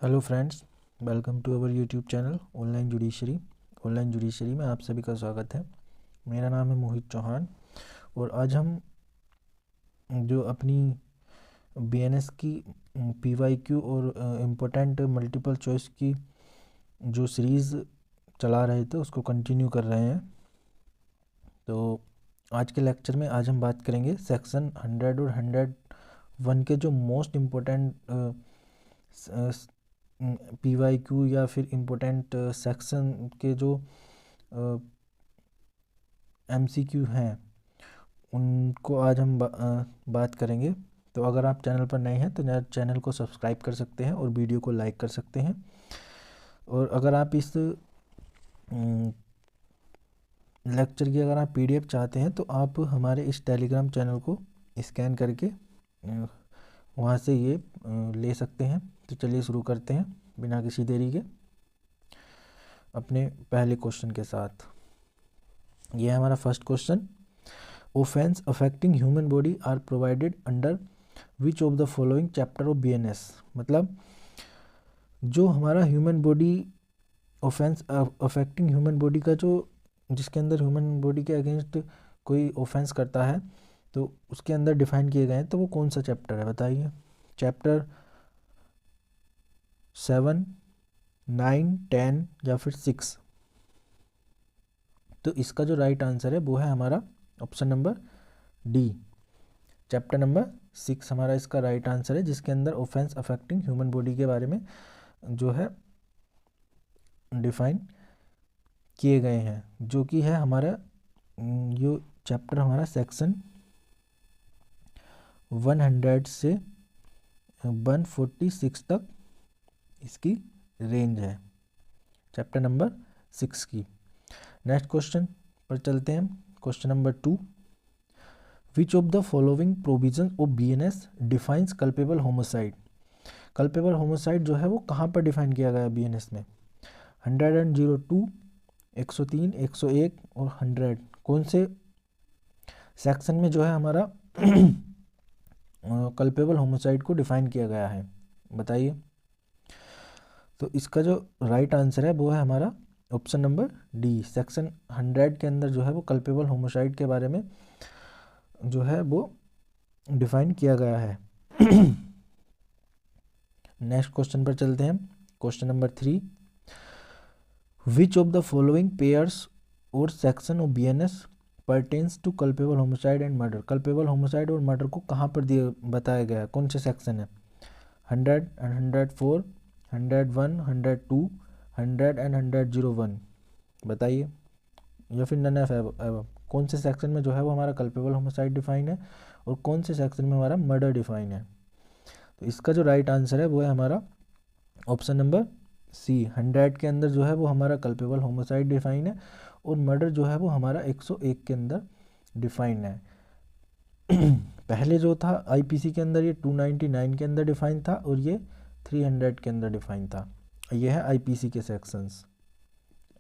Hello friends, welcome to our YouTube channel Online Judiciary में आप सभी का स्वागत है। मेरा नाम है मोहित चौहान और आज हम जो अपनी बीएनएस की पीवाईक्यू और इम्पोर्टेंट मल्टीपल चॉइस की जो सीरीज़ चला रहे थे उसको कंटिन्यू कर रहे हैं। तो आज के लेक्चर में आज हम बात करेंगे सेक्शन 100 और 101 के जो मोस्ट इम्पोर्टेंट पीवाईक्यू या फिर इम्पोर्टेंट सेक्शन के जो एमसीक्यू हैं उनको आज हम बात करेंगे। तो अगर आप चैनल पर नए हैं तो चैनल को सब्सक्राइब कर सकते हैं और वीडियो को लाइक कर सकते हैं। और अगर आप इस लेक्चर की अगर आप पीडीएफ चाहते हैं तो आप हमारे इस टेलीग्राम चैनल को स्कैन करके वहाँ से ये ले सकते हैं। तो चलिए शुरू करते हैं बिना किसी देरी के अपने पहले क्वेश्चन के साथ। ये है हमारा first question. Offence affecting human body are provided under which of the following chapter of BNS. मतलब जो हमारा human body offence affecting human body का जो जिसके अंदर ह्यूमन बॉडी के अगेंस्ट कोई ऑफेंस करता है तो उसके अंदर डिफाइन किए गए हैं, तो वो कौन सा चैप्टर है बताइए। चैप्टर 7, 9, 10 या फिर 6। तो इसका जो राइट आंसर है वो है हमारा option number D, chapter number 6 हमारा इसका राइट आंसर है, जिसके अंदर ऑफेंस अफेक्टिंग ह्यूमन बॉडी के बारे में जो है डिफाइन किए गए हैं, जो कि है हमारा ये चैप्टर हमारा सेक्शन 100 से 146 तक इसकी रेंज है, चैप्टर नंबर 6 की। नेक्स्ट क्वेश्चन पर चलते हैं। Question number 2, which of the following provision of BNS defines culpable homicide. Culpable homicide जो है वो कहाँ पर डिफाइन किया गया है बीएनएस में। 102, 103, 101 और 100 कौन से सेक्शन में जो है हमारा कल्पेबल होमोसाइड को डिफाइन किया गया है बताइए। तो इसका जो राइट आंसर है वो है हमारा ऑप्शन नंबर डी, सेक्शन 100 के अंदर जो है वो कल्पेबल होमोसाइड के बारे में जो है वो डिफाइन किया गया है। नेक्स्ट क्वेश्चन पर चलते हैं। Question number 3, which of the following pairs और section of BNS pertains to culpable homicide and murder. Culpable homicide और मर्डर को कहाँ पर दिए बताया गया है, कौन से सेक्शन है। 100 एंड 104, 101, 102, 100 एंड 101 बताइए। या फिर नन ऑफ एबव कौन से सेक्शन में जो है वो हमारा कल्पेबल होमोसाइड डिफाइन है और कौन से सेक्शन में हमारा मर्डर डिफाइन है। तो इसका जो राइट आंसर है वो है हमारा ऑप्शन नंबर सी, 100 के अंदर जो है वो हमारा कल्पेबल होमोसाइड डिफाइन है और मर्डर जो है वो हमारा 101 के अंदर डिफाइन है। पहले जो था आईपीसी के अंदर ये 299 के अंदर डिफाइन था और ये 300 के अंदर डिफाइन था। ये है आईपीसी के सेक्शंस,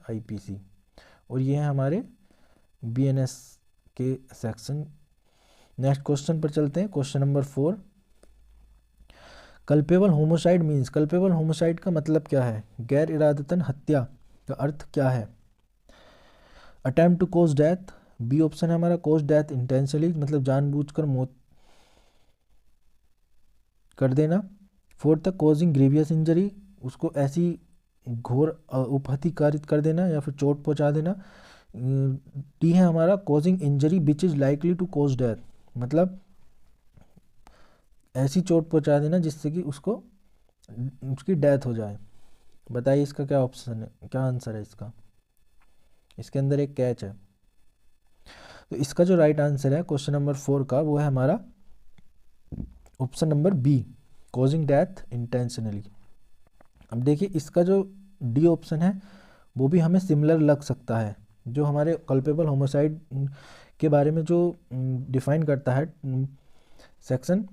आईपीसी, और ये है हमारे बीएनएस के सेक्शन। नेक्स्ट क्वेश्चन पर चलते हैं। Question number 4, culpable homicide means. Culpable homicide का मतलब क्या है। गैर इरादतन हत्या का अर्थ क्या है। Attempt to cause death, B option है हमारा कॉज डेथ इंटेंशनली, मतलब जानबूझकर मौत कर देना। 4 कॉजिंग ग्रीवियस इंजरी, उसको ऐसी घोर उपहतिकारित कर देना या फिर चोट पहुंचा देना। डी है हमारा causing injury which is likely to cause death, मतलब ऐसी चोट पहुंचा देना जिससे कि उसकी डेथ हो जाए। बताइए इसका क्या ऑप्शन है, क्या आंसर है इसका। इसके अंदर एक कैच है। तो इसका जो राइट आंसर है क्वेश्चन नंबर 4 का वो है हमारा option number B, causing death intentionally. अब देखिए इसका जो डी ऑप्शन है वो भी हमें सिमिलर लग सकता है, जो हमारे कल्पेबल होमोसाइड के बारे में जो डिफाइन करता है सेक्शन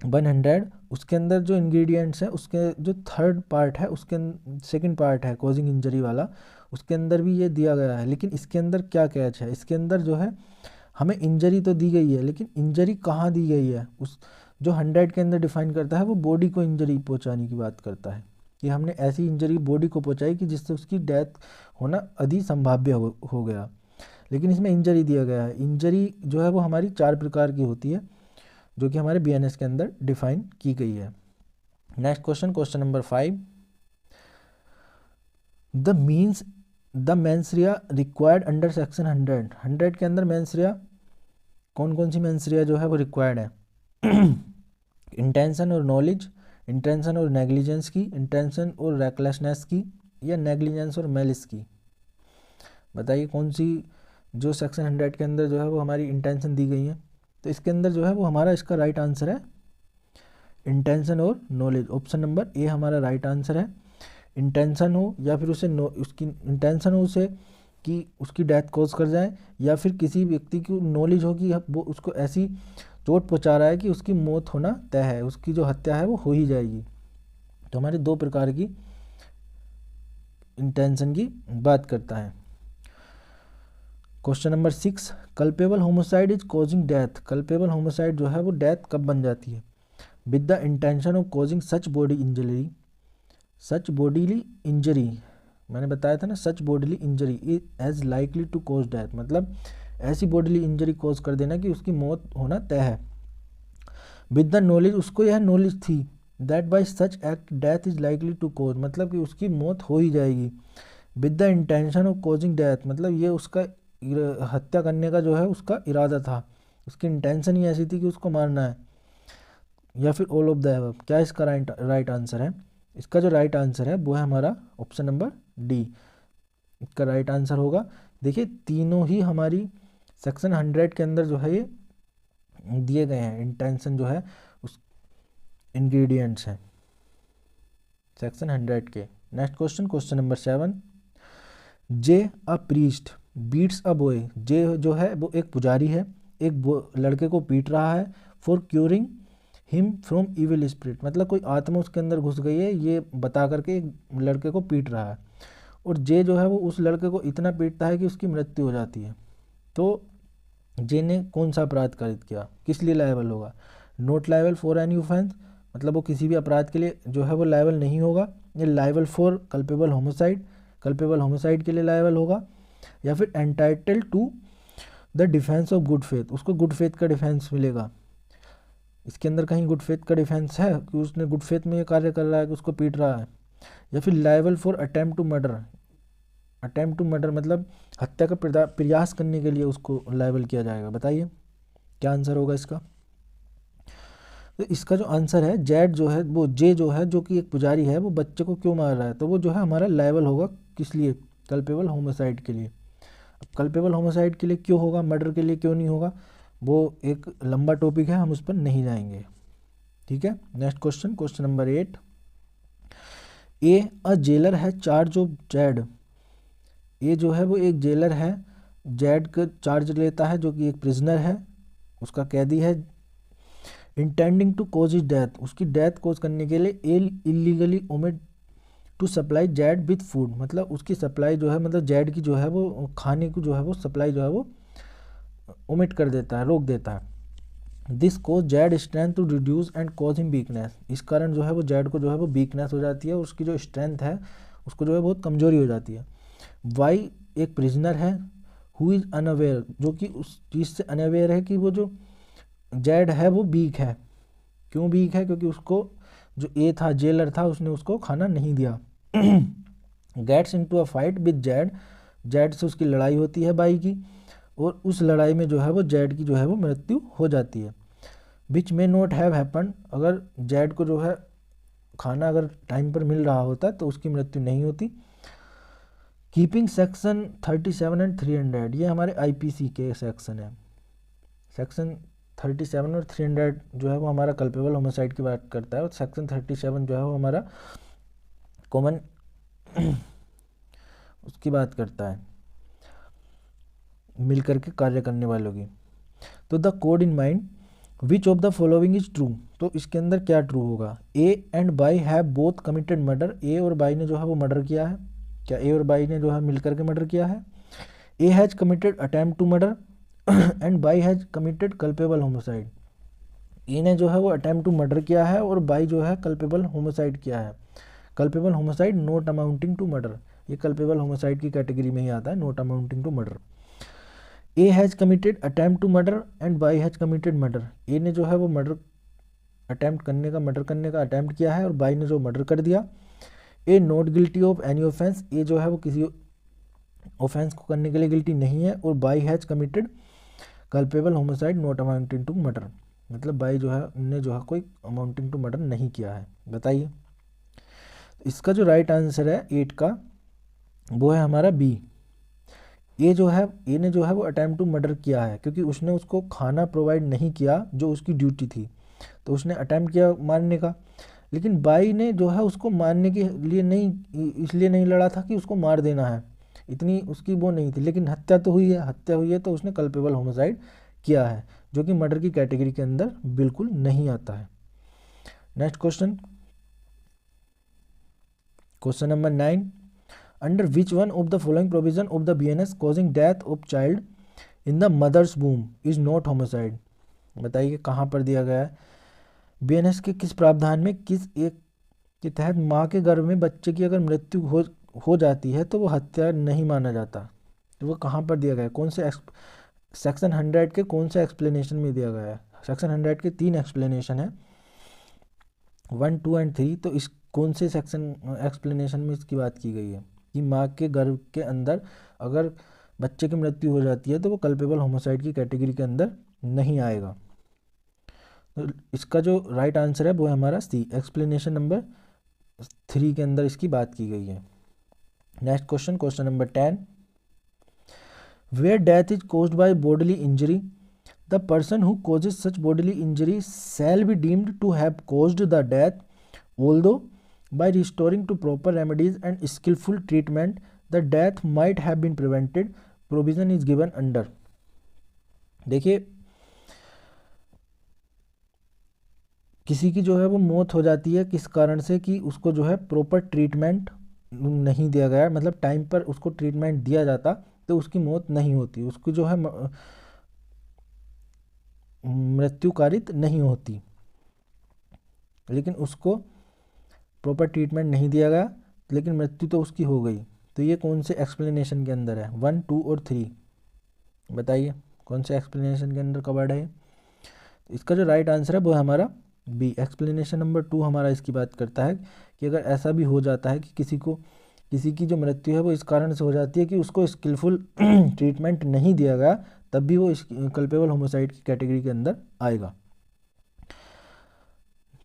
100, उसके अंदर जो इंग्रेडिएंट्स है उसके जो थर्ड पार्ट है उसके सेकंड पार्ट है कॉजिंग इंजरी वाला, उसके अंदर भी ये दिया गया है। लेकिन इसके अंदर क्या कैच है, इसके अंदर जो है हमें इंजरी तो दी गई है लेकिन इंजरी कहाँ दी गई है। उस जो 100 के अंदर डिफाइन करता है वो बॉडी को इंजरी पहुंचाने की बात करता है, कि हमने ऐसी इंजरी बॉडी को पहुंचाई कि जिससे उसकी डेथ होना अधिक संभाव्य हो गया। लेकिन इसमें इंजरी दिया गया है। इंजरी जो है वो हमारी 4 प्रकार की होती है, जो कि हमारे बीएनएस के अंदर डिफाइन की गई है। Next question, question number 5, the mens rea required under section 100 के अंदर मेंसरिया कौन कौन सी मेंसरिया जो है वो रिक्वायर्ड है? इंटेंशन और नॉलेज, इंटेंशन और नेग्लिजेंस की, इंटेंशन और रेकलेसनेस की, या नेग्लिजेंस और मेलिस की। बताइए कौन सी जो सेक्शन 100 के अंदर जो है वो हमारी इंटेंशन दी गई है। तो इसके अंदर जो है वो हमारा इसका राइट आंसर है इंटेंशन और नॉलेज। ऑप्शन नंबर ए हमारा राइट आंसर है। इंटेंशन हो या फिर उसकी इंटेंशन हो उसे कि उसकी डेथ कॉज कर जाए, या फिर किसी व्यक्ति की नॉलेज हो कि वो उसको ऐसी चोट पहुंचा रहा है कि उसकी मौत होना तय है, उसकी जो हत्या है वो हो ही जाएगी। तो हमारे 2 प्रकार की इंटेंशन की बात करता है। Question number 6, culpable homicide is causing death. Culpable homicide जो है वो डेथ कब बन जाती है? With the intention of causing such bodily injury, मैंने बताया था ना, such bodily injury as likely to cause death, मतलब ऐसी बॉडीली इंजरी कॉज कर देना कि उसकी मौत होना तय है। विद द नॉलेज, उसको यह नॉलेज थी that by such act death is likely to cause, मतलब कि उसकी मौत हो ही जाएगी। With the intention of causing death, मतलब ये उसका हत्या करने का जो है उसका इरादा था, उसकी इंटेंशन ही ऐसी थी कि उसको मारना है, या फिर ऑल ऑफ द अबव। क्या इसका राइट आंसर है? इसका जो राइट आंसर है वो है हमारा ऑप्शन नंबर डी, इसका राइट आंसर होगा। देखिए तीनों ही हमारी सेक्शन 100 के अंदर जो है ये दिए गए हैं, इंटेंशन जो है उस इंग्रेडिएंट्स हैं सेक्शन 100 के। Next question, question number 7, J a priest beats a boy. J जो है वो एक पुजारी है, एक लड़के को पीट रहा है for curing him from evil spirit, मतलब कोई आत्मा उसके अंदर घुस गई है ये बता करके एक लड़के को पीट रहा है, और जे जो है वो उस लड़के को इतना पीटता है कि उसकी मृत्यु हो जाती है। तो जे ने कौन सा अपराध कारित किया, किस लिए लायबल होगा? Not liable for any offence, मतलब वो किसी भी अपराध के लिए जो है वो लायबल नहीं होगा। ये लायबल फॉर कल्पेबल होमोसाइड के लिए लायबल होगा, या फिर entitle to the defence of good faith, उसको गुड फेथ का डिफेंस मिलेगा। इसके अंदर कहीं गुड फेथ का डिफेंस है कि उसने गुड फेथ में ये कार्य कर रहा है कि उसको पीट रहा है, या फिर liable for attempt to murder, मतलब हत्या का प्रयास करने के लिए उसको लायबल किया जाएगा। बताइए क्या आंसर होगा इसका? तो इसका जो आंसर है जेड जो है वो जे जो है, जो कि एक पुजारी है, वो बच्चे को क्यों मार रहा है, तो वो जो है हमारा लायबल होगा किस लिए? कल्पेबल होमोसाइड के लिए। अब कल्पेबल होमोसाइड के लिए क्यों होगा, मर्डर के लिए क्यों नहीं होगा, वो एक लंबा टॉपिक है, हम उस पर नहीं जाएंगे। ठीक है, नेक्स्ट क्वेश्चन, क्वेश्चन नंबर 8, ए अ जेलर है चार्ज ऑफ जेड। ए जो है वो एक जेलर है, जेड का चार्ज लेता है, जो कि एक प्रिजनर है, उसका कैदी है। Intending to cause is death, उसकी डेथ कॉज करने के लिए A illegally omit to supply Z with food, मतलब उसकी सप्लाई जो है, मतलब जेड की जो है वो खाने की जो है वो सप्लाई जो है वो ओमिट कर देता है, रोक देता है। This cause Z strength to reduce and cause him weakness, इस कारण जो है वो जेड को जो है वो वीकनेस हो जाती है, उसकी जो स्ट्रेंथ है उसको जो है बहुत कमजोरी हो जाती है। वाई एक प्रिजनर है, हु इज़ अनअवेयर, जो कि उस चीज़ से अनअवेयर है कि वो जो जेड है वो वीक है। क्यों वीक है? क्योंकि उसको जो ए था, जेलर था, उसने उसको खाना नहीं दिया। Gets into a fight with Z, Z से उसकी लड़ाई होती है बाई की, और उस लड़ाई में जो है वो जेड की जो है वो मृत्यु हो जाती है। विच मे नॉट हैव हैपन, अगर जेड को जो है खाना अगर टाइम पर मिल रहा होता तो उसकी मृत्यु नहीं होती। कीपिंग सेक्शन 37 एंड 300, ये हमारे आईपीसी के सेक्शन है। सेक्शन 37 और 300 जो है वो हमारा कल्पेबल होमोसाइड की बात करता है, और सेक्शन 37 जो है वो हमारा कॉमन उसकी बात करता है, मिलकर के कार्य करने वालों की। तो the code in mind which of the following is true, तो इसके अंदर क्या ट्रू होगा? A and B have both committed murder, A और बाई ने जो है वो मर्डर किया है। क्या ए और बाई ने जो है मिलकर के मर्डर किया है? A has committed attempt to murder and B has committed culpable homicide, A ने जो है वो अटेम्प्ट टू मर्डर किया है और बाई जो है कल्पेबल होमोसाइड किया है। Culpable homicide not amounting to murder, ये कल्पेबल होमोसाइड की कैटेगरी में ही आता है, not amounting to murder. A has committed attempt to murder and Y has committed murder, A ने जो है वो मर्डर करने का अटैम्प्ट किया है और बाई ने जो मर्डर कर दिया। A not guilty of any offence, A जो है वो किसी ऑफेंस को करने के लिए गिल्टी नहीं है। और B has committed culpable homicide not amounting to murder, मतलब बाई जो है ने जो है कोई अमाउंटिंग टू मर्डर नहीं किया है। बताइए इसका जो राइट आंसर है 8 का वो है हमारा बी। ए ने जो है वो अटैम्प्ट टू मर्डर किया है क्योंकि उसने उसको खाना प्रोवाइड नहीं किया जो उसकी ड्यूटी थी, तो उसने अटैम्प्ट किया मारने का। लेकिन बाई ने जो है उसको मारने के लिए नहीं, इसलिए नहीं लड़ा था कि उसको मार देना है, इतनी उसकी वो नहीं थी, लेकिन हत्या तो हुई है, तो उसने कल्पेबल होमोसाइड किया है, जो कि मर्डर की कैटेगरी के अंदर बिल्कुल नहीं आता है। Next question number 9, under which one of the following provision of the BNS causing death of child in the mother's womb is not homicide. बताइए कहाँ पर दिया गया है, BNS के किस प्रावधान में किस एक के तहत माँ के गर्भ में बच्चे की अगर मृत्यु हो जाती है तो वो हत्या नहीं माना जाता, तो वो कहाँ पर दिया गया है, कौन से सेक्शन 100 के कौन से एक्सप्लेनेशन में दिया गया है। सेक्शन 100 के 3 एक्सप्लेनेशन है, 1, 2 एंड 3। तो इस कौन से सेक्शन एक्सप्लेनेशन में इसकी बात की गई है कि माँ के गर्भ के अंदर अगर बच्चे की मृत्यु हो जाती है तो वो कल्पेबल होमोसाइड की कैटेगरी के अंदर नहीं आएगा। तो इसका जो राइट आंसर है वो है हमारा सी, एक्सप्लेनेशन नंबर 3 के अंदर इसकी बात की गई है। Next question number 10, where death is caused by bodily injury, the person who causes such bodily injury shall be deemed to have caused the death, although by restoring to proper remedies and skillful treatment the death might have been prevented, provision is given under। देखिए किसी की जो है वो मौत हो जाती है किस कारण से कि उसको जो है प्रॉपर ट्रीटमेंट नहीं दिया गया, मतलब टाइम पर उसको ट्रीटमेंट दिया जाता तो उसकी मौत नहीं होती, उसकी जो है मृत्यु कारित नहीं होती, लेकिन उसको प्रॉपर ट्रीटमेंट नहीं दिया गया लेकिन मृत्यु तो उसकी हो गई। तो ये कौन से एक्सप्लेनेशन के अंदर है, 1, 2 और 3, बताइए कौन से एक्सप्लेनेशन के अंदर कवर्ड है। तो इसका जो राइट आंसर है वो है हमारा बी, एक्सप्लेनेशन नंबर 2 हमारा इसकी बात करता है कि अगर ऐसा भी हो जाता है कि किसी की जो मृत्यु है वो इस कारण से हो जाती है कि उसको स्किलफुल ट्रीटमेंट नहीं दिया गया, तब भी वो इस कल्पेबल होमोसाइड की कैटेगरी के अंदर आएगा।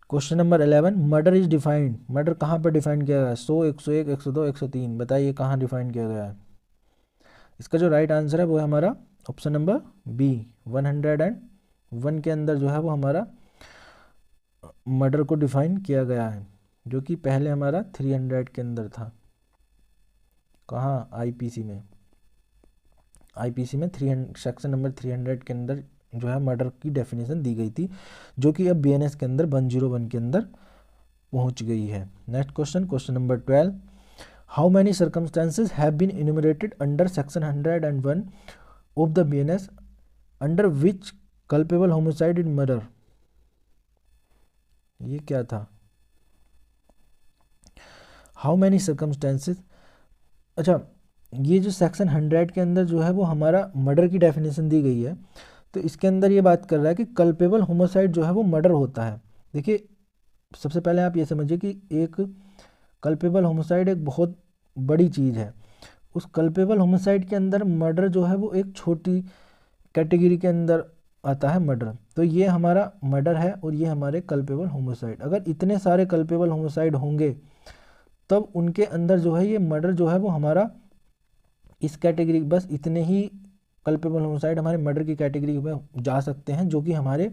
Question number 11, murder is defined, murder कहाँ पर डिफाइन किया गया है, 100, 101, 102, 103, बताइए कहाँ डिफाइन किया गया है। इसका जो राइट आंसर है वो है हमारा ऑप्शन नंबर बी, 101 के अंदर जो है वो हमारा मर्डर को डिफाइन किया गया है, जो कि पहले हमारा 300 के अंदर था। कहाँ, आईपीसी में 300 सेक्शन नंबर 300 के अंदर जो है मर्डर की डेफिनेशन दी गई थी, जो कि अब BNS के अंदर 101 के अंदर पहुंच गई है। Next question number 12, how many circumstances have been enumerated under section 101 of the BNS under which culpable homicide in murder, ये क्या था, हाउ मैनी सर्कमस्टेंसेज। अच्छा, ये जो सेक्शन 100 के अंदर जो है वो हमारा मर्डर की डेफिनेशन दी गई है, तो इसके अंदर ये बात कर रहा है कि कल्पेबल होमोसाइड जो है वो मर्डर होता है। देखिए सबसे पहले आप ये समझिए कि एक कल्पेबल होमोसाइड एक बहुत बड़ी चीज़ है, उस कल्पेबल होमोसाइड के अंदर मर्डर जो है वो एक छोटी कैटेगरी के अंदर आता है मर्डर। तो ये हमारा मर्डर है और ये हमारे कल्पेबल होमोसाइड। अगर इतने सारे कल्पेबल होमोसाइड होंगे तब उनके अंदर जो है ये मर्डर जो है वो हमारा इस कैटेगरी, बस इतने ही कल्पेबल होमोसाइड हमारे मर्डर की कैटेगरी में जा सकते हैं, जो कि हमारे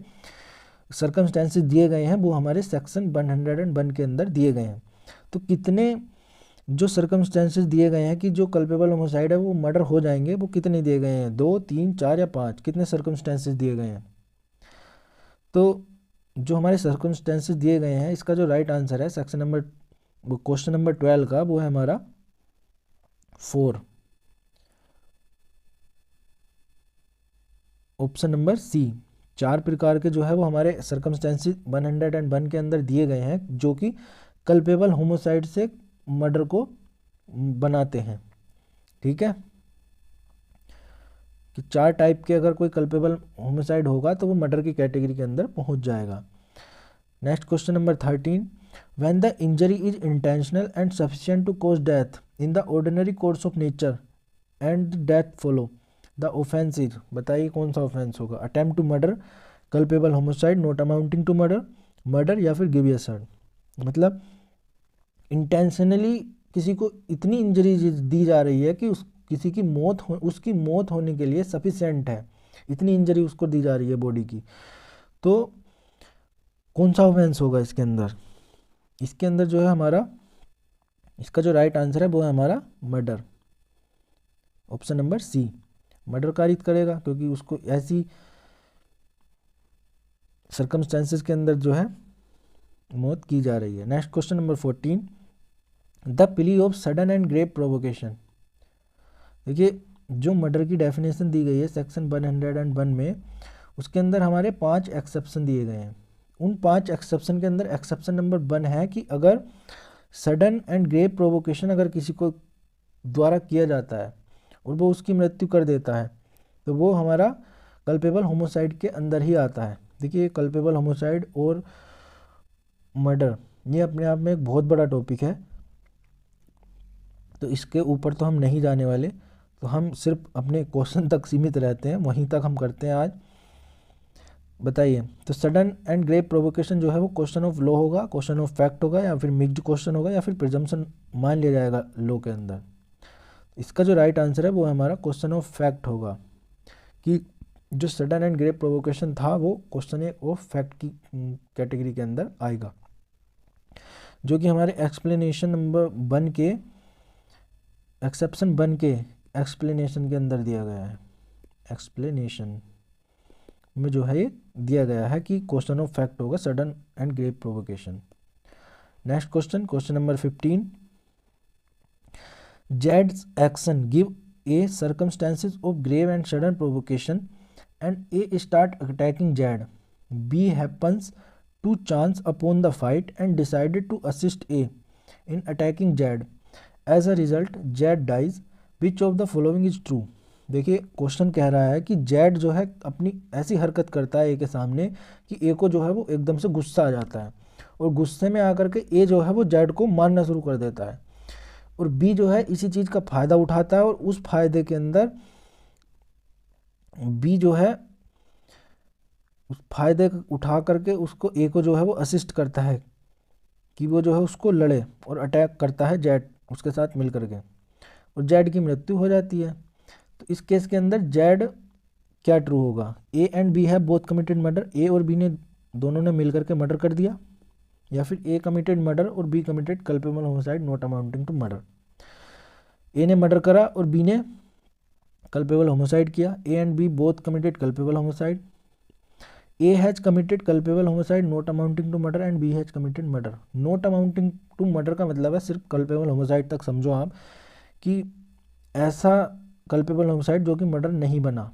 सर्कमस्टेंसेस दिए गए हैं वो हमारे सेक्शन 101 के अंदर दिए गए हैं। तो कितने जो सर्कमस्टेंसेस दिए गए हैं कि जो कल्पेबल होमोसाइड है वो मर्डर हो जाएंगे, वो कितने दिए गए हैं, 2, 3, 4 या 5, कितने सर्कमस्टेंसेस दिए गए हैं। तो जो हमारे सर्कमस्टेंसेस दिए गए हैं इसका जो राइट आंसर है क्वेश्चन नंबर 12 का वो है हमारा 4, ऑप्शन नंबर सी। 4 प्रकार के जो है वो हमारे सर्कमस्टेंसेस 101 के अंदर दिए गए हैं, जो कि कल्पेबल होमोसाइड से मर्डर को बनाते हैं। ठीक है, कि 4 टाइप के अगर कोई कल्पेबल होमोसाइड होगा तो वो मर्डर की कैटेगरी के अंदर पहुंच जाएगा। Next question number 13, when the injury is intentional and sufficient to cause death in the ordinary course of nature and death follow the offence is, बताइए कौन सा ऑफेंस होगा? Attempt to murder, culpable homicide, not amounting to murder, murder या फिर गिवियसर्ड। मतलब intentionally किसी को इतनी इंजरी दी जा रही है कि किसी की उसकी मौत होने के लिए सफिशिएंट है, इतनी इंजरी उसको दी जा रही है बॉडी की, तो कौन सा ऑफेंस होगा इसके अंदर? इसके अंदर जो है हमारा, इसका जो राइट आंसर है वो है हमारा murder, option number C, murder कारित करेगा, क्योंकि उसको ऐसी सर्कमस्टेंसेस के अंदर जो है मौत की जा रही है। Next question number 14, the plea of sudden and grave provocation. देखिए जो मर्डर की डेफिनेशन दी गई है सेक्शन 101 में, उसके अंदर हमारे 5 एक्सेप्शन दिए गए हैं। उन 5 एक्सेप्शन के अंदर एक्सेप्शन नंबर 1 है कि अगर सडन एंड ग्रेव प्रोवोकेशन अगर किसी को द्वारा किया जाता है और वो उसकी मृत्यु कर देता है तो वो हमारा कल्पेबल होमोसाइड के अंदर ही आता है। देखिए कल्पेबल होमोसाइड और मर्डर ये अपने आप में एक बहुत बड़ा टॉपिक है, तो इसके ऊपर तो हम नहीं जाने वाले, तो हम सिर्फ अपने क्वेश्चन तक सीमित रहते हैं, वहीं तक हम करते हैं आज। बताइए, तो सडन एंड ग्रेव प्रोवोकेशन जो है वो क्वेश्चन ऑफ लॉ होगा, क्वेश्चन ऑफ फैक्ट होगा, या फिर मिक्स्ड क्वेश्चन होगा, या फिर प्रिजम्पशन मान लिया जाएगा लॉ के अंदर? इसका जो राइट आंसर है वो हमारा क्वेश्चन ऑफ फैक्ट होगा, कि जो सडन एंड ग्रेव प्रोवोकेशन था वो क्वेश्चन ऑफ फैक्ट की कैटेगरी के अंदर आएगा, जो कि हमारे एक्सप्लेनेशन नंबर 1 के एक्सेप्शन 1 के एक्सप्लेनेशन के अंदर दिया गया है। एक्सप्लेनेशन में जो है ये दिया गया है कि क्वेश्चन ऑफ फैक्ट होगा sudden and grave provocation. Next question, question number 15, जेड्स action give A circumstances of grave and sudden provocation and A start attacking Z, B happens to chance upon the fight and decided to assist A in attacking Z, as a result Z dies, which of the following is true. देखिए question कह रहा है कि Z जो है अपनी ऐसी हरकत करता है ए के सामने कि ए को जो है वो एकदम से गुस्सा आ जाता है, और गुस्से में आकर के ए जो है वो जेड को मारना शुरू कर देता है, और बी जो है इसी चीज़ का फ़ायदा उठाता है, और उस फायदे के अंदर बी जो है उस फायदे उठा करके उसको ए को जो है वो असिस्ट करता है कि वो जो है उसको लड़े, और अटैक करता है जेड उसके साथ मिल करके, और जेड की मृत्यु हो जाती है। तो इस केस के अंदर जेड क्या ट्रू होगा? ए एंड बी है बोथ कमिटेड मर्डर, ए और बी ने दोनों ने मिल करके मर्डर कर दिया, या फिर ए कमिटेड मर्डर और B committed culpable homicide not amounting to murder. A ने मर्डर करा और बी ने कल्पेबल होमोसाइड किया, A and B both committed culpable homicide, A has committed culpable homicide not amounting to murder and B has committed murder. Not amounting to murder का मतलब है सिर्फ culpable homicide तक समझो आप, कि ऐसा कल्पेबल होमोसाइड जो कि मर्डर नहीं बना,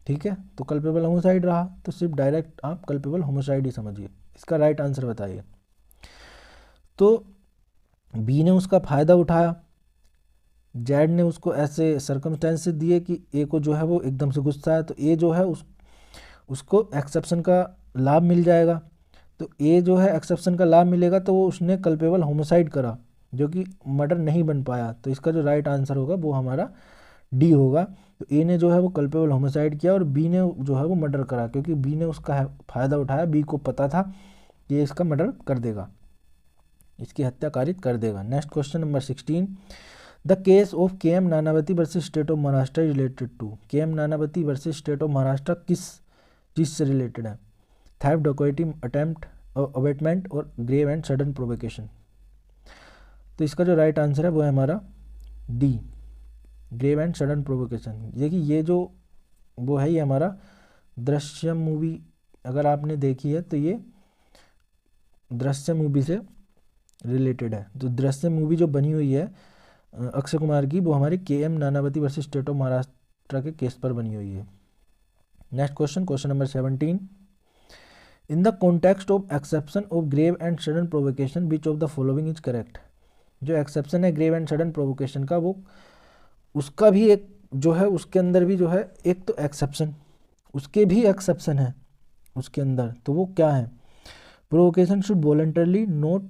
ठीक है, तो कल्पेबल होमोसाइड रहा, तो सिर्फ डायरेक्ट आप कल्पेबल होमोसाइड ही समझिए। इसका राइट आंसर बताइए। तो बी ने उसका फ़ायदा उठाया, जेड ने उसको ऐसे सर्कमस्टेंसेस दिए कि ए को जो है वो एकदम से गुस्सा है, तो ए जो है उसको एक्सेप्शन का लाभ मिल जाएगा, तो ए जो है एक्सेप्शन का लाभ मिलेगा, तो वो उसने कल्पेबल होमोसाइड करा जो कि मर्डर नहीं बन पाया, तो इसका जो राइट आंसर होगा वो हमारा डी होगा। तो ए ने जो है वो कल्पेबल होमोसाइड किया और बी ने जो है वो मर्डर करा, क्योंकि बी ने उसका फ़ायदा उठाया, बी को पता था कि ये इसका मर्डर कर देगा, इसकी हत्या कारित कर देगा। Next question number 16, the case of K M Nanavati versus state of Maharashtra related to. K M Nanavati versus state of Maharashtra किस चीज़ से रिलेटेड है? थेफ्ट, डकैती, अटेम्प्ट, अबेटमेंट और ग्रेव एंड सडन प्रोवोकेशन। तो इसका जो राइट आंसर है वो है हमारा D, grave and sudden provocation. देखिए ये जो वो है ये हमारा दृश्यम मूवी अगर आपने देखी है तो ये दृश्यम मूवी से रिलेटेड है। तो दृश्यम मूवी जो बनी हुई है अक्षय कुमार की, वो हमारी K M Nanavati versus state of Maharashtra के केस पर बनी हुई है। Next question, question number 17, in the context of exception of grave and sudden provocation which of the following is correct. जो एक्सेप्शन है ग्रेव एंड सडन प्रोवोकेशन का, वो उसका भी एक जो है उसके अंदर भी जो है एक तो एक्सेप्शन, उसके भी एक्सेप्शन है उसके अंदर, तो वो क्या है, provocation should voluntarily not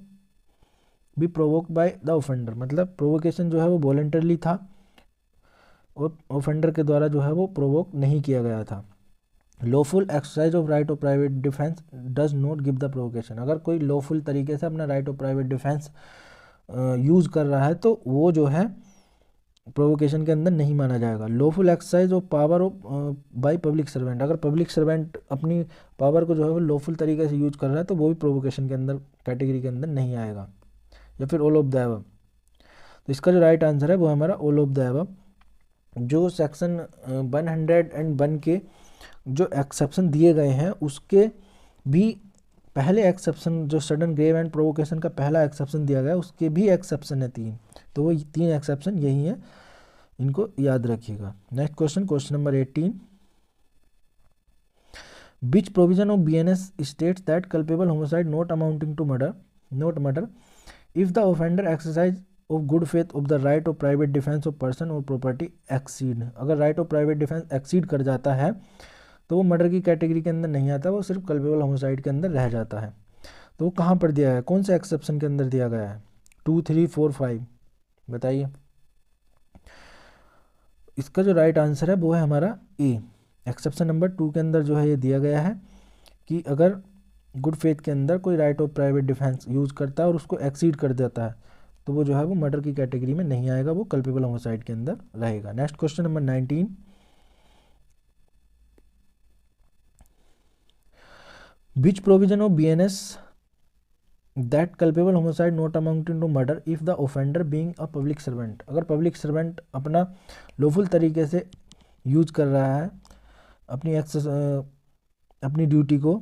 be provoked by the offender. मतलब प्रोवोकेशन जो है वो वॉलंटरली था और ऑफेंडर के द्वारा जो है वो प्रोवोक नहीं किया गया था। Lawful exercise of right of private defence does not give the provocation. अगर कोई लॉफुल तरीके से अपना right of private defence use कर रहा है तो वो जो है प्रोवोकेशन के अंदर नहीं माना जाएगा। Lawful exercise of power of by public servant, अगर पब्लिक सर्वेंट अपनी पावर को जो है वो लॉफुल तरीके से यूज कर रहा है तो वो भी प्रोवोकेशन के अंदर कैटेगरी के अंदर नहीं आएगा। या फिर ऑल ऑफ द अबव। तो इसका जो राइट आंसर है वो हमारा ऑल ऑफ द अबव। जो सेक्शन 101 के जो एक्सेप्शन दिए गए हैं उसके भी पहले एक्सेप्शन, जो सडन ग्रेव एंड प्रोवोकेशन का पहला एक्सेप्शन दिया गया उसके भी एक्सेप्शन है 3, तो वो 3 एक्सेप्शन यही है, इनको याद रखिएगा। Next question, question number 18, which provision of BNS states that culpable homicide not amounting to murder if the offender exercise of good faith of the right of private defence of person और property exceed. अगर right of private defence exceed कर जाता है तो वो murder की category के अंदर नहीं आता, वो सिर्फ कल्पेबल होमिसाइड के अंदर रह जाता है। तो वो कहाँ पर दिया है, कौन से एक्सेप्शन के अंदर दिया गया है, 2, 3, 4, 5 बताइए। इसका जो राइट आंसर है वो है हमारा ए। एक्सेप्शन नंबर 2 के अंदर जो है ये दिया गया है कि अगर गुड फेथ के अंदर कोई right of private defence use करता है और उसको एक्सीड कर देता है तो वो जो है वो मर्डर की कैटेगरी में नहीं आएगा, वो कल्पेबल होमिसाइड के अंदर रहेगा। Next question number 19, which provision of BNS that culpable homicide not amounting to murder if the offender being a public servant। अगर पब्लिक सर्वेंट अपना लॉफुल तरीके से यूज कर रहा है अपनी ड्यूटी को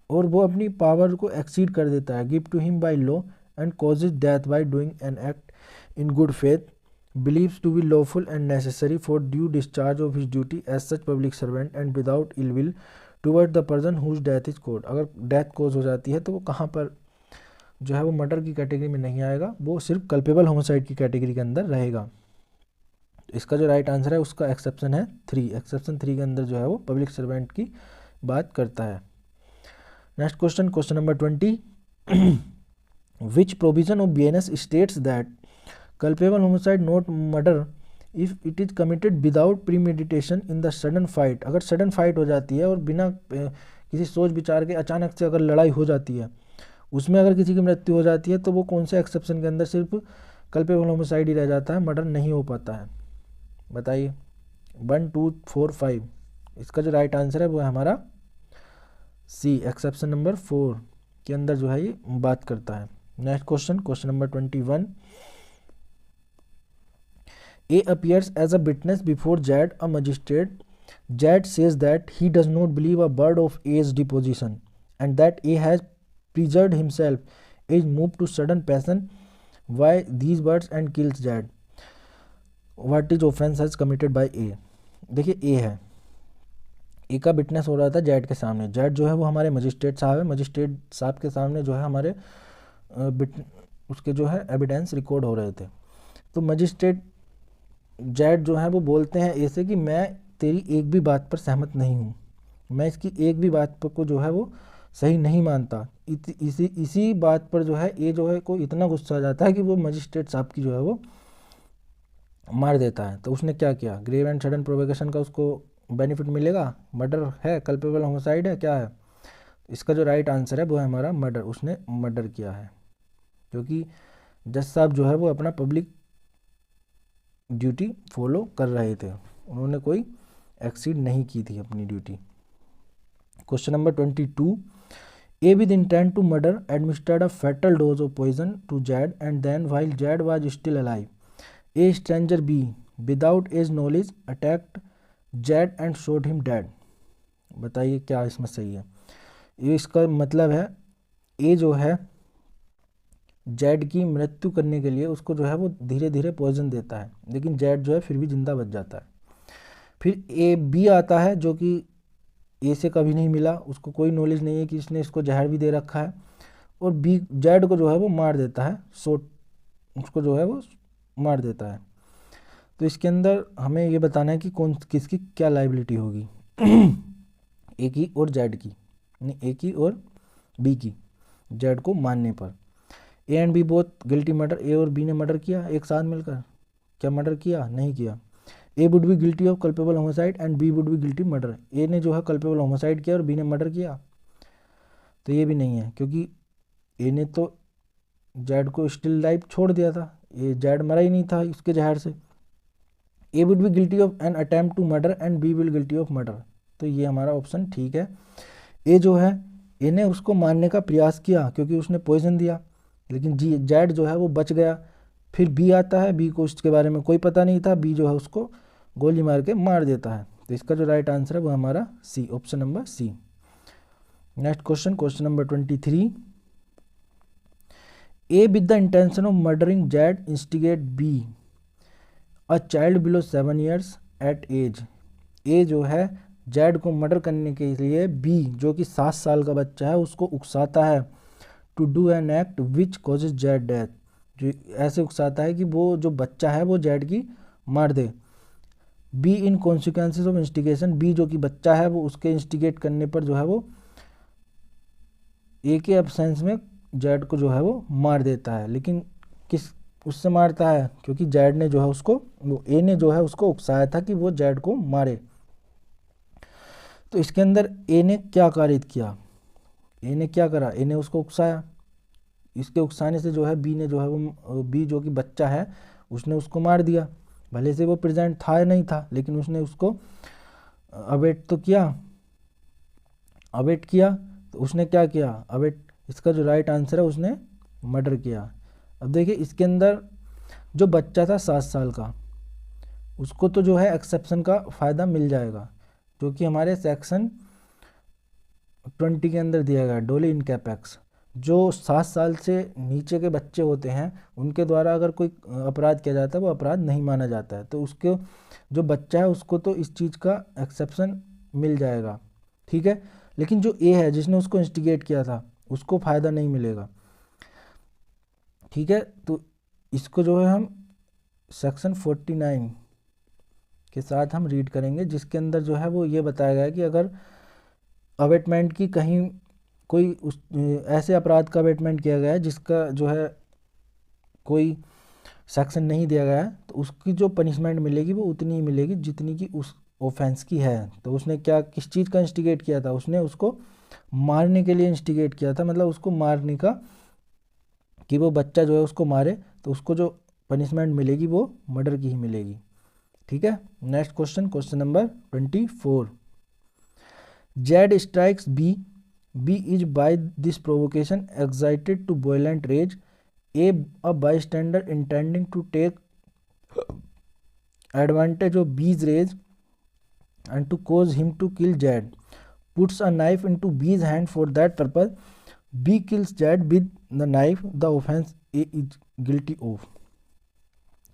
और वो अपनी पावर को एक्सीड कर देता है, give to him by law and causes death by doing an act in good faith believes to be lawful and necessary for due discharge of his duty as such public servant and without ill will toward the person whose death is caused। अगर death कोज हो जाती है तो वो कहाँ पर जो है वो मर्डर की कैटेगरी में नहीं आएगा, वो सिर्फ कल्पेबल होमिसाइड की कैटेगरी के अंदर रहेगा। इसका जो राइट आंसर है उसका एक्सेप्शन है 3। एक्सेप्शन 3 के अंदर जो है वो पब्लिक सर्वेंट की बात करता है। Next question, question number 20, which provision of BNS states that culpable homicide not murder if it is committed without premeditation in the sudden fight। अगर सडन फाइट हो जाती है और बिना किसी सोच विचार के अचानक से अगर लड़ाई हो जाती है उसमें अगर किसी की मृत्यु हो जाती है तो वो कौन से एक्सेप्शन के अंदर सिर्फ कल्पेबल होमिसाइड ही रह जाता है, मर्डर नहीं हो पाता है, बताइए। 1, 2, 4, 5। इसका जो राइट आंसर है वो है हमारा सी, एक्सेप्शन नंबर 4 के अंदर जो है ये बात करता है। Next question, question number 21, A appears as a witness before judge, a magistrate. Judge says that he does not believe a word of A's deposition and that A has perjured himself. A is moved to sudden passion by these words and kills judge. What is offense has committed by A? देखिए A है, A का witness हो रहा था जज के सामने। जज जो है वो हमारे मजिस्ट्रेट साहब है, मजिस्ट्रेट साहब के सामने जो है हमारे उसके जो है एविडेंस रिकॉर्ड हो रहे थे। तो मजिस्ट्रेट जज जो है वो बोलते हैं ऐसे कि मैं तेरी एक भी बात पर सहमत नहीं हूँ, मैं इसकी एक भी बात पर को जो है वो सही नहीं मानता। इसी बात पर जो है ये जो है को इतना गुस्सा आ जाता है कि वो मजिस्ट्रेट साहब की जो है वो मार देता है। तो उसने क्या किया, ग्रेव एंड सडन प्रोवोकेशन का उसको बेनिफिट मिलेगा, मर्डर है, कल्पेबल होमिसाइड है, क्या है। इसका जो राइट आंसर है वो है हमारा मर्डर, उसने मर्डर किया है क्योंकि जज साहब जो है वो अपना पब्लिक ड्यूटी फॉलो कर रहे थे, उन्होंने कोई एक्सीड नहीं की थी अपनी duty. Question number 22, A with intent to murder administered a fatal dose of poison to Z and then while Z was still alive A stranger B without A's knowledge attacked Z and shot him dead. बताइए क्या इसमें सही है। ये इसका मतलब है ए जो है जैड की मृत्यु करने के लिए उसको जो है वो धीरे धीरे पॉइजन देता है, लेकिन जैड जो है फिर भी जिंदा बच जाता है। फिर ए बी आता है जो कि ए से कभी नहीं मिला, उसको कोई नॉलेज नहीं है कि इसने इसको जहर भी दे रखा है, और बी जेड को जो है वो मार देता है, उसको जो है वो मार देता है। तो इसके अंदर हमें ये बताना है कि कौन किसकी क्या लाइबिलिटी होगी ए की और जेड की, नहीं ए की और बी की, जेड को मारने पर। A and B both guilty murder, A और बी ने मर्डर किया एक साथ मिलकर, क्या मर्डर किया? नहीं किया। A would be guilty of culpable homicide and B would be guilty murder, A ने जो है कल्पेबल होमोसाइड किया और बी ने मर्डर किया, तो ये भी नहीं है, क्योंकि ए ने तो जेड को स्टिल लाइफ छोड़ दिया था, ये जेड मरा ही नहीं था उसके जहर से। A would be guilty of an attempt to murder and B will guilty of murder, तो ये हमारा ऑप्शन ठीक है। ए जो है, ए ने उसको मारने का प्रयास किया क्योंकि उसने पॉइजन दिया, लेकिन जी जेड जो है वो बच गया। फिर बी आता है, बी को उसके बारे में कोई पता नहीं था, बी जो है उसको गोली मार के मार देता है। तो इसका जो राइट आंसर है वो हमारा C, option number C. Next question, question number 23। A with the intention of murdering Z instigate B a child below 7 years at age. A जो है जेड को मर्डर करने के लिए बी जो कि 7 साल का बच्चा है उसको उकसाता है, to do an act which causes Z death, जो ऐसे उकसाता है कि वो जो बच्चा है वो जेड की मार दे। B in consequences of instigation, B जो कि बच्चा है वो उसके इंस्टिगेट करने पर जो है वो ए के एब्सेंस में जेड को जो है वो मार देता है, लेकिन किस उससे मारता है? क्योंकि जेड ने जो है उसको, वो ए ने जो है उसको उकसाया था कि वो जेड को मारे। तो इसके अंदर ए ने क्या कारित किया? ए ने क्या करा? ए ने उसको उकसाया, इसके उकसाने से जो है बी ने जो है वो, बी जो कि बच्चा है उसने उसको मार दिया। भले से वो प्रेजेंट था या नहीं था, लेकिन उसने उसको अवेट तो किया, अवेट किया। तो उसने क्या किया? अवेट, इसका जो राइट आंसर है उसने मर्डर किया। अब देखिए इसके अंदर जो बच्चा था 7 साल का, उसको तो जो है एक्सेप्शन का फ़ायदा मिल जाएगा, जो कि हमारे सेक्शन 20 के अंदर दिया गया, डोली इन कैपेक्स। जो 7 साल से नीचे के बच्चे होते हैं उनके द्वारा अगर कोई अपराध किया जाता है वो अपराध नहीं माना जाता है, तो उसके जो बच्चा है उसको तो इस चीज़ का एक्सेप्शन मिल जाएगा, ठीक है। लेकिन जो ए है जिसने उसको इंस्टिगेट किया था उसको फ़ायदा नहीं मिलेगा, ठीक है। तो इसको जो है हम सेक्शन 49 के साथ हम रीड करेंगे, जिसके अंदर जो है वो ये बताया गया है कि अगर अवेटमेंट की कहीं कोई उस ऐसे अपराध का अवेटमेंट किया गया है जिसका जो है कोई सेक्शन नहीं दिया गया है, तो उसकी जो पनिशमेंट मिलेगी वो उतनी ही मिलेगी जितनी की उस ऑफेंस की है। तो उसने क्या, किस चीज़ का इंस्टिगेट किया था? उसने उसको मारने के लिए इंस्टिगेट किया था, मतलब उसको मारने का, कि वो बच्चा जो है उसको मारे, तो उसको जो पनिशमेंट मिलेगी वो मर्डर की ही मिलेगी, ठीक है। Next question, question number 24। Z strikes B, B is by this provocation excited to violent rage, a bystander intending to take advantage of B's rage and to cause him to kill Jad puts a knife into B's hand for that purpose. B kills Jad with the knife. The offense A is guilty of.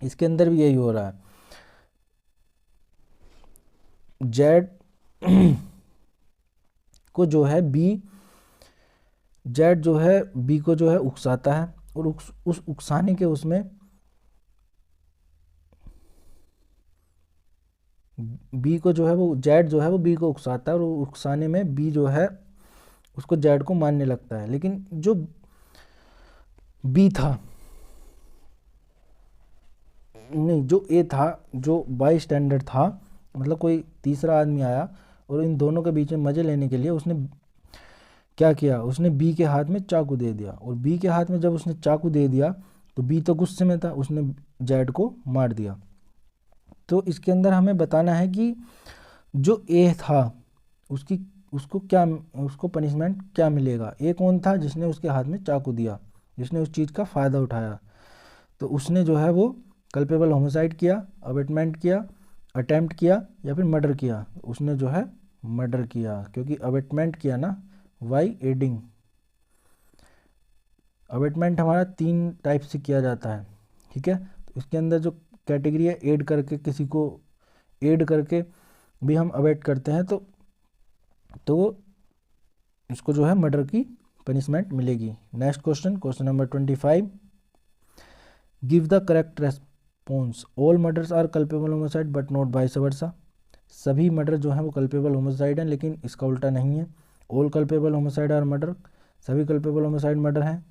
इसके अंदर भी यही हो रहा है, Z को जो है बी, जेड जो है बी को जो है उकसाता है, और उस उकसाने के उसमें बी को जो है वो, जेड जो है वो बी को उकसाता है, और उकसाने में बी जो है उसको जेड को मारने लगता है। लेकिन जो बी था, नहीं जो ए था, जो बाई स्टैंडर्ड था, मतलब कोई तीसरा आदमी आया और इन दोनों के बीच में मज़े लेने के लिए उसने क्या किया? उसने बी के हाथ में चाकू दे दिया, और बी के हाथ में जब उसने चाकू दे दिया तो बी तो गुस्से में था, उसने जेड को मार दिया। तो इसके अंदर हमें बताना है कि जो ए था उसकी, उसको क्या, उसको पनिशमेंट क्या मिलेगा। ए कौन था? जिसने उसके हाथ में चाकू दिया, जिसने उस चीज़ का फ़ायदा उठाया। तो उसने जो है वो कल्पेबल होमिसाइड किया, अवेटमेंट किया, अटेम्प्ट किया, या फिर मर्डर किया। उसने जो है मर्डर किया, क्योंकि अवेटमेंट किया ना, वाई एडिंग। अवेटमेंट हमारा 3 टाइप से किया जाता है, ठीक है। तो इसके अंदर जो कैटेगरी है, एड करके, किसी को एड करके भी हम अवेट करते हैं। तो तो इसको जो है मर्डर की पनिशमेंट मिलेगी। Next question, question number 25, give the correct response. All murders are culpable homicide but not vice versa. सभी मर्डर जो हैं वो कल्पेबल होमिसाइड हैं, लेकिन इसका उल्टा नहीं है। All culpable homicide are murder, सभी कल्पेबल होमिसाइड मर्डर हैं।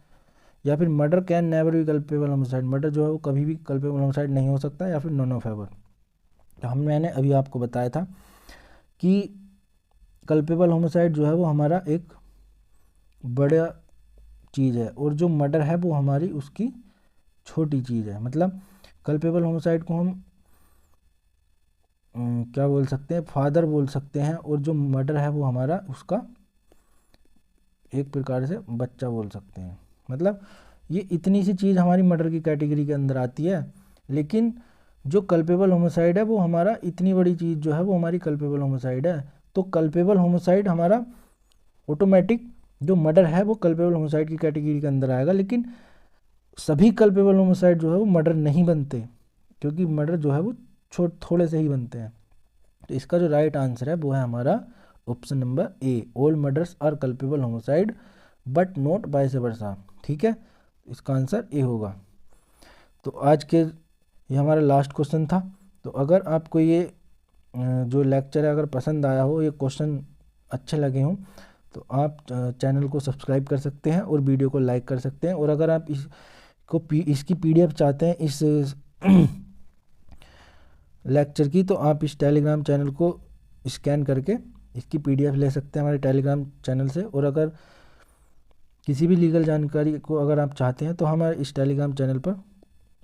या फिर murder can never be culpable homicide, murder जो है वो कभी भी कल्पेबल होमिसाइड नहीं हो सकता। या फिर नॉन ऑफ एवर। तो मैंने अभी आपको बताया था कि कल्पेबल होमिसाइड जो है वो हमारा एक बड़ा चीज़ है और जो मर्डर है वो हमारी उसकी छोटी चीज़ है। मतलब कल्पेबल होमिसाइड को हम क्या बोल सकते हैं, फादर बोल सकते हैं, और जो मर्डर है वो हमारा उसका एक प्रकार से बच्चा बोल सकते हैं। मतलब ये इतनी सी चीज़ हमारी मर्डर की कैटेगरी के अंदर आती है, लेकिन जो कल्पेबल होमिसाइड है वो हमारा इतनी बड़ी चीज़ जो है वो हमारी कल्पेबल होमिसाइड है। तो कल्पेबल होमिसाइड हमारा ऑटोमेटिक, जो मर्डर है वो कल्पेबल होमिसाइड की कैटेगरी के अंदर आएगा, लेकिन सभी कल्पेबल होमिसाइड जो है वो मर्डर नहीं बनते, क्योंकि मर्डर जो है वो थोड़े से ही बनते हैं। तो इसका जो राइट आंसर है वो है हमारा option number A, all murders are culpable homicide but not vice versa. ठीक है, इसका आंसर ए होगा। तो आज के ये हमारा लास्ट क्वेश्चन था। तो अगर आपको ये जो लेक्चर है अगर पसंद आया हो, ये क्वेश्चन अच्छे लगे हों, तो आप चैनल को सब्सक्राइब कर सकते हैं और वीडियो को लाइक कर सकते हैं। और अगर आप इसकी PDF चाहते हैं इस लेक्चर की, तो आप इस टेलीग्राम चैनल को स्कैन करके इसकी PDF ले सकते हैं हमारे टेलीग्राम चैनल से। और अगर किसी भी लीगल जानकारी को अगर आप चाहते हैं तो हमारे इस टेलीग्राम चैनल पर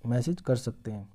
मैसेज कर सकते हैं।